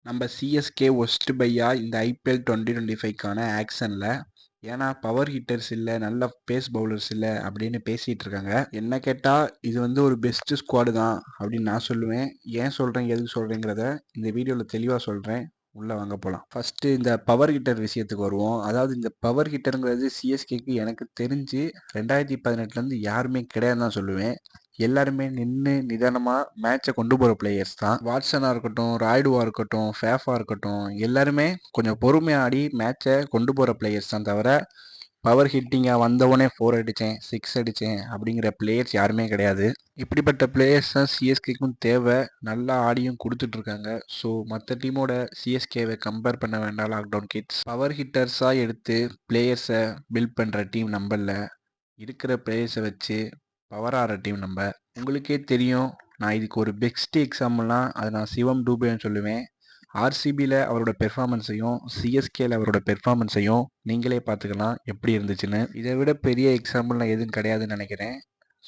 நம்ம CSK worst பையா இந்த IPL 2025க்கான ஆக்ஷன்ல. ஏன்னா பவர் ஹிட்டர்ஸ் இல்லை, நல்ல பேஸ் பவுலர்ஸ் இல்லை அப்படின்னு பேசிட்டு இருக்காங்க. என்ன கேட்டா இது வந்து ஒரு பெஸ்ட் ஸ்குவாடு தான் அப்படின்னு நான் சொல்லுவேன். ஏன் சொல்றேன், எதுக்கு சொல்றேங்கிறத இந்த வீடியோல தெளிவா சொல்றேன். உள்ள வாங்க போலாம். ஃபர்ஸ்ட் இந்த பவர் ஹிட்டர் விஷயத்துக்கு வருவோம். அதாவது இந்த பவர் ஹிட்டருங்கிறது சிஎஸ்கேக்கு எனக்கு தெரிஞ்சு 2018ல இருந்து யாருமே கிடையாதுன்னு தான் சொல்லுவேன். எல்லாருமே நின்று நிதானமாக மேட்சை கொண்டு போகிற பிளேயர்ஸ் தான். வாட்சனாக இருக்கட்டும், ராய்டுவா இருக்கட்டும், ஃபேஃபா இருக்கட்டும், எல்லாருமே கொஞ்சம் பொறுமையாக ஆடி மேட்சை கொண்டு போகிற பிளேயர்ஸ் தான். தவிர பவர் ஹிட்டிங்காக வந்தவொடனே 4 அடித்தேன், 6 அடித்தேன் அப்படிங்கிற பிளேயர்ஸ் யாருமே கிடையாது. இப்படிப்பட்ட பிளேயர்ஸ் தான் சிஎஸ்கேக்கும் தேவை. நல்லா ஆடியும் கொடுத்துட்ருக்காங்க. ஸோ மற்ற டீமோட சிஎஸ்கேவை கம்பேர் பண்ண வேண்டாம். லாக்டவுன் கிட்ஸ் பவர் ஹிட்டர்ஸாக எடுத்து பிளேயர்ஸை பில்ட் பண்ணுற டீம் நம்பல. இருக்கிற பிளேயர்ஸை வச்சு பவர் ஆகிற டீம் நம்ம. உங்களுக்கே தெரியும், நான் இதுக்கு ஒரு பெஸ்ட் எக்ஸாம்பிள்னா அது நான் சிவம் டூபேன்னு சொல்லுவேன். ஆர்சிபியில் அவரோட பெர்ஃபார்மன்ஸையும் சிஎஸ்கேல அவரோட பெர்ஃபார்மன்ஸையும் நீங்களே பார்த்துக்கலாம் எப்படி இருந்துச்சுன்னு. இதை விட பெரிய எக்ஸாம்பிள்லாம் எதுவும் கிடையாதுன்னு நினைக்கிறேன்.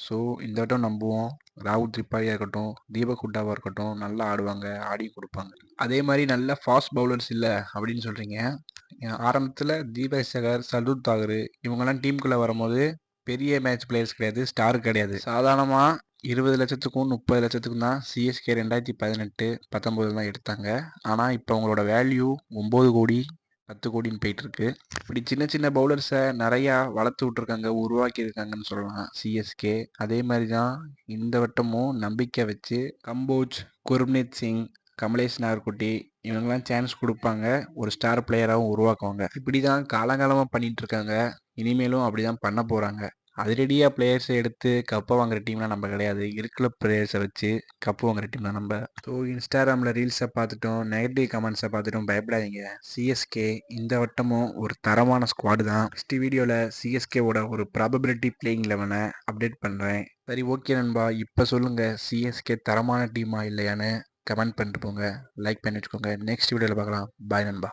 ஸோ இந்த வட்டம் நம்புவோம். ராகுல் திரிபாடியாக இருக்கட்டும், தீபக் ஹுட்டாவாக இருக்கட்டும், நல்லா ஆடுவாங்க, ஆடி கொடுப்பாங்க. அதே மாதிரி நல்ல ஃபாஸ்ட் பவுலர்ஸ் இல்லை அப்படின்னு சொல்கிறீங்க. ஆரம்பத்தில் தீபக் சகர், சர்துல் தாகூர் இவங்கெல்லாம் டீமுக்குள்ளே வரும்போது பெரிய மேட்ச் பிளேயர்ஸ் கிடையாது, ஸ்டார் கிடையாது. சாதாரணமாக 20 லட்சத்துக்கும் 30 லட்சத்துக்கும் தான் சிஎஸ்கே 2018, 19 தான் எடுத்தாங்க. ஆனால் இப்போ அவங்களோட வேல்யூ 9 கோடி 10 கோடின்னு போயிட்டு இருக்கு. இப்படி சின்ன சின்ன பவுலர்ஸை நிறையா வளர்த்து விட்ருக்காங்க, உருவாக்கியிருக்காங்கன்னு சொல்லலாம் சிஎஸ்கே. அதே மாதிரி தான் இந்த வட்டமும் நம்பிக்கை வச்சு கம்போஜ், குர்ப்ரீத் சிங், கமலேஷ் நாகர்குட்டி இவங்கெல்லாம் சான்ஸ் கொடுப்பாங்க, ஒரு ஸ்டார் பிளேயராகவும் உருவாக்குவாங்க. இப்படி தான் காலங்காலமாக பண்ணிட்டு இருக்காங்க. இனிமேலும் அப்படி தான் பண்ண போகிறாங்க. அதிரடியாக பிளேயர்ஸை எடுத்து கப்பை வாங்குற டீம்லாம் நம்ம கிடையாது. இருக்கிற பிளேயர்ஸை வச்சு கப்பு வாங்குற டீம் தான் நம்ம. ஸோ இன்ஸ்டாகிராமில் ரீல்ஸை பார்த்துட்டோம், நெகட்டிவ் கமெண்ட்ஸை பார்த்துட்டோம், பயப்படாதீங்க. சிஎஸ்கே இந்த வட்டமும் ஒரு தரமான ஸ்குவாடு தான். நெக்ஸ்ட் வீடியோவில் சிஎஸ்கேவோட ஒரு ப்ராபபிலிட்டி பிளேயிங் 11 அப்டேட் பண்ணுறேன். சரி, ஓகே நண்பா, இப்போ சொல்லுங்கள், சிஎஸ்கே தரமான டீமா இல்லையான்னு கமெண்ட் பண்ணிட்டு போங்க. லைக் பண்ணி வச்சுக்கோங்க. நெக்ஸ்ட் வீடியோவில் பார்க்கலாம். பாய் நண்பா.